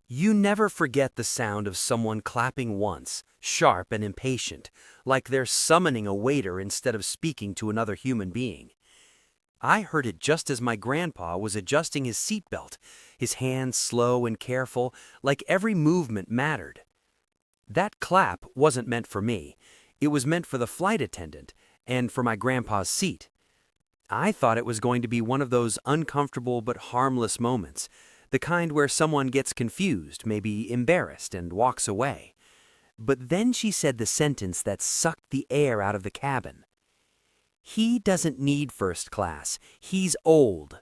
You never forget the sound of someone clapping once, sharp and impatient, like they're summoning a waiter instead of speaking to another human being. I heard it just as my grandpa was adjusting his seatbelt, his hands slow and careful, like every movement mattered. That clap wasn't meant for me. It was meant for the flight attendant and for my grandpa's seat. I thought it was going to be one of those uncomfortable but harmless moments, the kind where someone gets confused, maybe embarrassed, and walks away. But then she said the sentence that sucked the air out of the cabin. He doesn't need first class. He's old.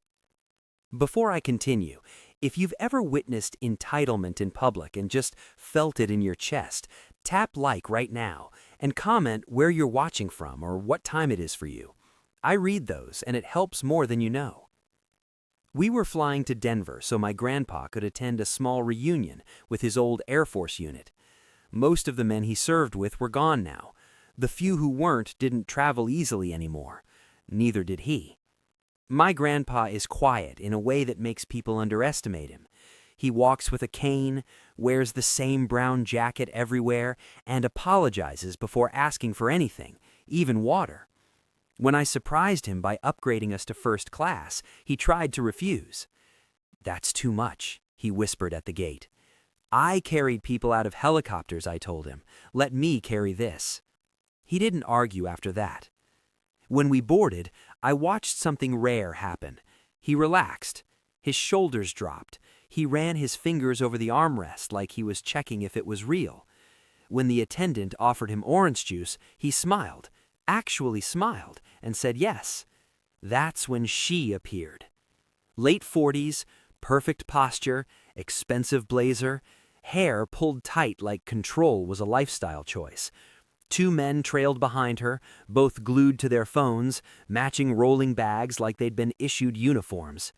Before I continue, if you've ever witnessed entitlement in public and just felt it in your chest, tap like right now and comment where you're watching from or what time it is for you. I read those, and it helps more than you know. We were flying to Denver so my grandpa could attend a small reunion with his old Air Force unit. Most of the men he served with were gone now. The few who weren't didn't travel easily anymore. Neither did he. My grandpa is quiet in a way that makes people underestimate him. He walks with a cane, wears the same brown jacket everywhere, and apologizes before asking for anything, even water. When I surprised him by upgrading us to first class, he tried to refuse. "That's too much," he whispered at the gate. "I carried people out of helicopters," I told him. "Let me carry this." He didn't argue after that. When we boarded, I watched something rare happen. He relaxed. His shoulders dropped. He ran his fingers over the armrest like he was checking if it was real. When the attendant offered him orange juice, he smiled, actually smiled, and said yes. That's when she appeared. Late 40s, perfect posture, expensive blazer, hair pulled tight like control was a lifestyle choice. Two men trailed behind her, both glued to their phones, matching rolling bags like they'd been issued uniforms.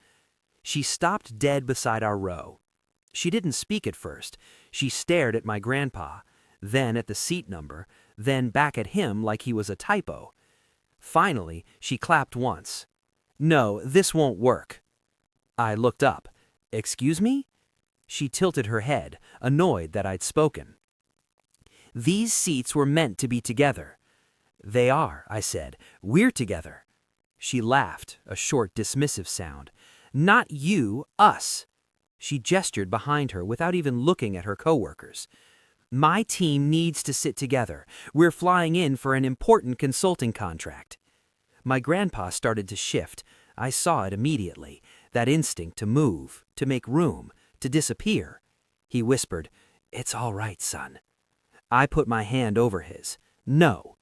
She stopped dead beside our row. She didn't speak at first. She stared at my grandpa, then at the seat number, then back at him like he was a typo. Finally, she clapped once. "No, this won't work." I looked up. "Excuse me?" She tilted her head, annoyed that I'd spoken. "These seats were meant to be together." "They are," I said. "We're together." She laughed, a short dismissive sound. "Not you, us." She gestured behind her without even looking at her coworkers. "My team needs to sit together. We're flying in for an important consulting contract." My grandpa started to shift. I saw it immediately, that instinct to move, to make room, to disappear. He whispered, "It's all right, son." I put my hand over his. "No."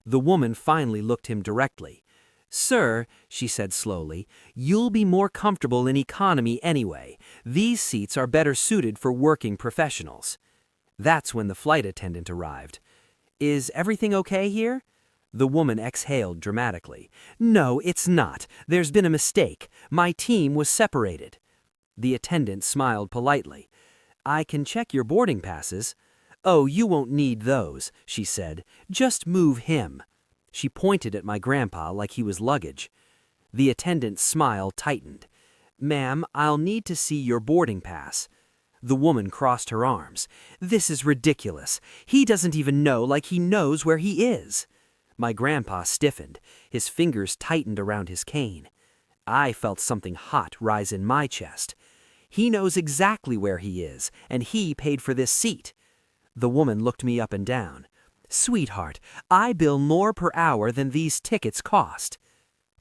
The woman finally looked him directly. "Sir," she said slowly, "you'll be more comfortable in economy anyway. These seats are better suited for working professionals." That's when the flight attendant arrived. "Is everything okay here?" The woman exhaled dramatically. "No, it's not. There's been a mistake. My team was separated." The attendant smiled politely. "I can check your boarding passes." "Oh, you won't need those," she said. "Just move him." She pointed at my grandpa like he was luggage. The attendant's smile tightened. "Ma'am, I'll need to see your boarding pass." The woman crossed her arms. "This is ridiculous. He doesn't even know like he knows where he is." My grandpa stiffened. His fingers tightened around his cane. I felt something hot rise in my chest. "He knows exactly where he is, and he paid for this seat." The woman looked me up and down. "Sweetheart, I bill more per hour than these tickets cost."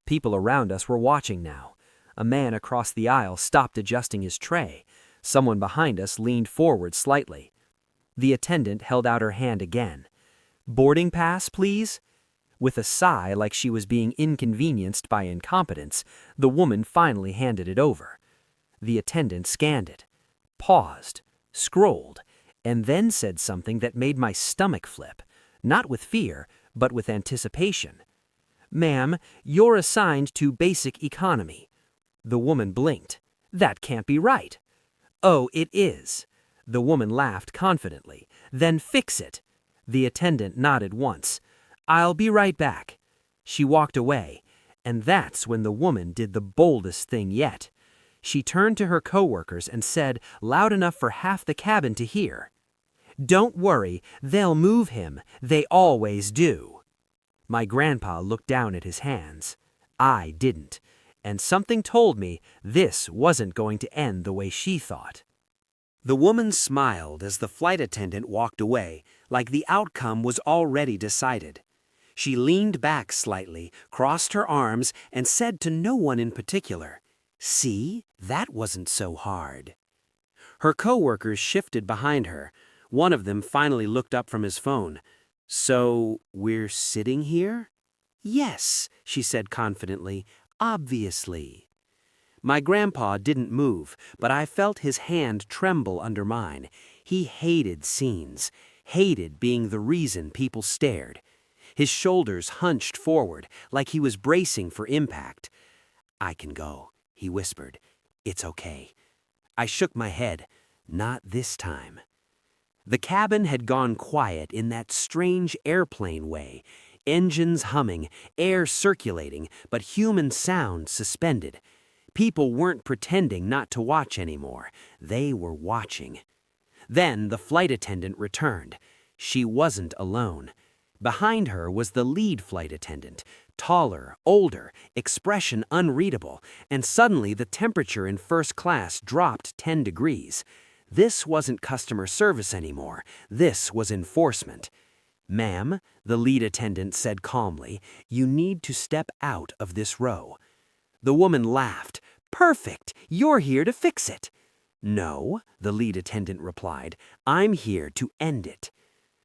People around us were watching now. A man across the aisle stopped adjusting his tray. Someone behind us leaned forward slightly. The attendant held out her hand again. "Boarding pass, please?" With a sigh like she was being inconvenienced by incompetence, the woman finally handed it over. The attendant scanned it, paused, scrolled, and then said something that made my stomach flip, not with fear, but with anticipation. "Ma'am, you're assigned to basic economy." The woman blinked. "That can't be right." "Oh, it is." The woman laughed confidently. "Then fix it." The attendant nodded once. "I'll be right back." She walked away, and that's when the woman did the boldest thing yet. She turned to her coworkers and said, loud enough for half the cabin to hear, "Don't worry, they'll move him. They always do." My grandpa looked down at his hands. I didn't, and something told me this wasn't going to end the way she thought. The woman smiled as the flight attendant walked away, like the outcome was already decided. She leaned back slightly, crossed her arms, and said to no one in particular, "See, that wasn't so hard." Her coworkers shifted behind her. One of them finally looked up from his phone. "So, we're sitting here?" "Yes," she said confidently, "obviously." My grandpa didn't move, but I felt his hand tremble under mine. He hated scenes, hated being the reason people stared. His shoulders hunched forward, like he was bracing for impact. "I can go," he whispered. "It's okay." I shook my head. Not this time. The cabin had gone quiet in that strange airplane way. Engines humming, air circulating, but human sound suspended. People weren't pretending not to watch anymore. They were watching. Then the flight attendant returned. She wasn't alone. Behind her was the lead flight attendant, taller, older, expression unreadable, and suddenly the temperature in first class dropped 10 degrees. This wasn't customer service anymore. This was enforcement. "Ma'am," the lead attendant said calmly, "you need to step out of this row." The woman laughed. "Perfect! You're here to fix it." "No," the lead attendant replied. "I'm here to end it."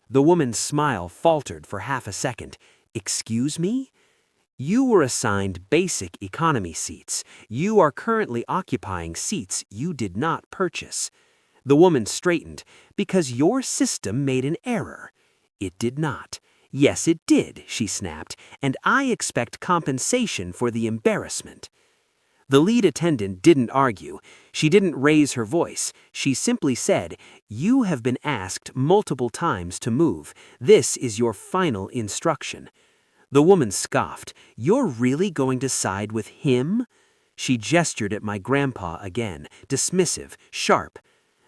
The woman's smile faltered for half a second. "Excuse me?" "You were assigned basic economy seats. You are currently occupying seats you did not purchase." The woman straightened. "Because your system made an error." "It did not." "Yes, it did," she snapped, "and I expect compensation for the embarrassment." The lead attendant didn't argue. She didn't raise her voice. She simply said, "You have been asked multiple times to move. This is your final instruction." The woman scoffed. "You're really going to side with him?" She gestured at my grandpa again, dismissive, sharp.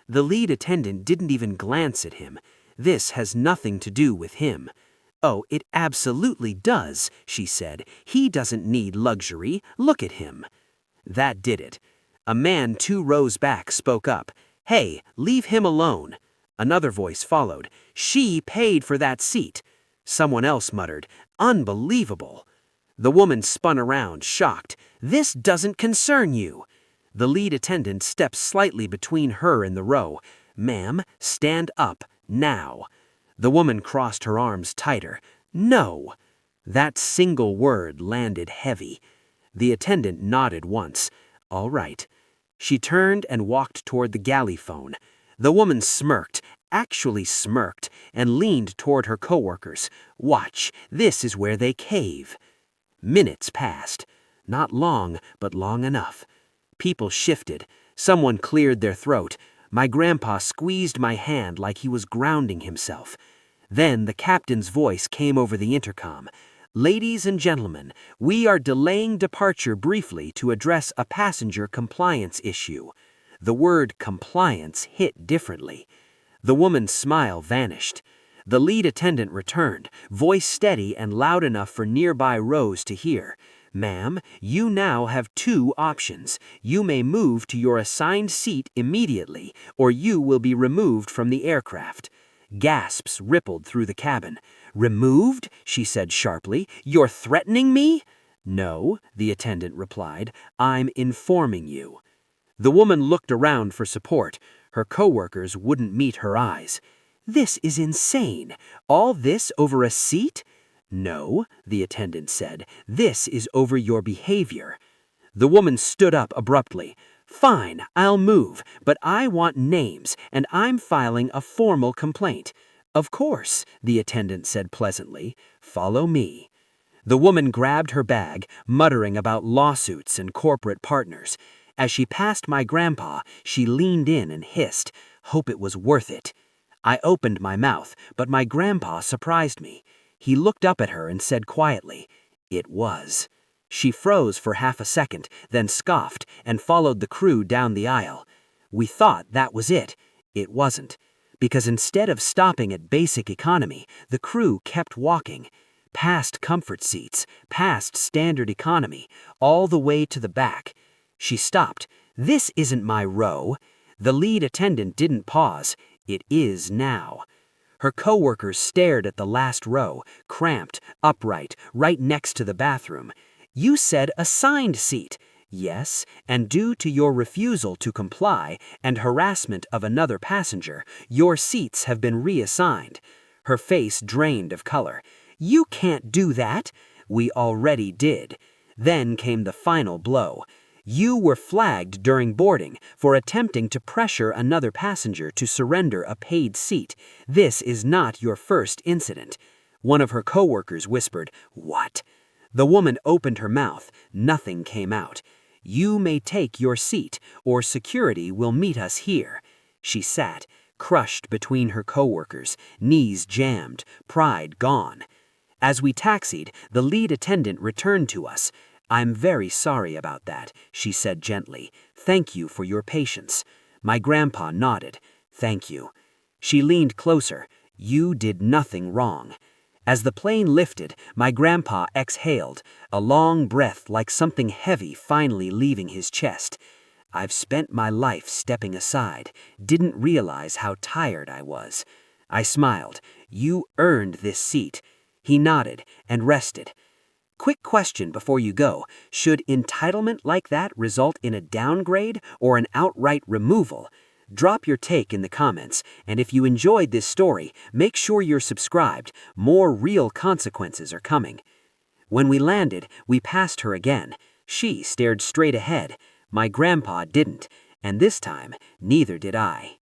The lead attendant didn't even glance at him. "This has nothing to do with him." "Oh, it absolutely does," she said. "He doesn't need luxury. Look at him." That did it. A man 2 rows back spoke up. "Hey, leave him alone." Another voice followed. "She paid for that seat." Someone else muttered, "Unbelievable." The woman spun around, shocked. "This doesn't concern you." The lead attendant stepped slightly between her and the row. "Ma'am, stand up, now." The woman crossed her arms tighter. "No." That single word landed heavy. The attendant nodded once. "All right." She turned and walked toward the galley phone. The woman smirked, actually smirked, and leaned toward her coworkers. "Watch, this is where they cave." Minutes passed. Not long, but long enough. People shifted. Someone cleared their throat. My grandpa squeezed my hand like he was grounding himself. Then the captain's voice came over the intercom. "Ladies and gentlemen, we are delaying departure briefly to address a passenger compliance issue." The word compliance hit differently. The woman's smile vanished. The lead attendant returned, voice steady and loud enough for nearby rows to hear. "Ma'am, you now have 2 options. You may move to your assigned seat immediately, or you will be removed from the aircraft." Gasps rippled through the cabin. "Removed?" she said sharply. "You're threatening me?" "No," the attendant replied. "I'm informing you." The woman looked around for support. Her coworkers wouldn't meet her eyes. "This is insane. All this over a seat?" "No," the attendant said. "This is over your behavior." The woman stood up abruptly. "Fine, I'll move, but I want names, and I'm filing a formal complaint." "Of course," the attendant said pleasantly. "Follow me." The woman grabbed her bag, muttering about lawsuits and corporate partners. As she passed my grandpa, she leaned in and hissed, "Hope it was worth it." I opened my mouth, but my grandpa surprised me. He looked up at her and said quietly, "It was." She froze for half a second, then scoffed and followed the crew down the aisle. We thought that was it. It wasn't. Because instead of stopping at basic economy, the crew kept walking. Past comfort seats, past standard economy, all the way to the back. She stopped. "This isn't my row." The lead attendant didn't pause. "It is now." Her coworkers stared at the last row, cramped, upright, right next to the bathroom. "You said assigned seat." "Yes, and due to your refusal to comply and harassment of another passenger, your seats have been reassigned." Her face drained of color. "You can't do that." "We already did." Then came the final blow. "You were flagged during boarding for attempting to pressure another passenger to surrender a paid seat. This is not your first incident." One of her coworkers whispered, "What?" The woman opened her mouth. Nothing came out. "You may take your seat, or security will meet us here." She sat, crushed between her coworkers, knees jammed, pride gone. As we taxied, the lead attendant returned to us. "I'm very sorry about that," she said gently. "Thank you for your patience." My grandpa nodded. "Thank you." She leaned closer. "You did nothing wrong." As the plane lifted, my grandpa exhaled, a long breath like something heavy finally leaving his chest. "I've spent my life stepping aside, didn't realize how tired I was." I smiled. "You earned this seat." He nodded and rested. Quick question before you go. Should entitlement like that result in a downgrade or an outright removal? Drop your take in the comments, and if you enjoyed this story, make sure you're subscribed. More real consequences are coming. When we landed, we passed her again. She stared straight ahead. My grandpa didn't, and this time, neither did I.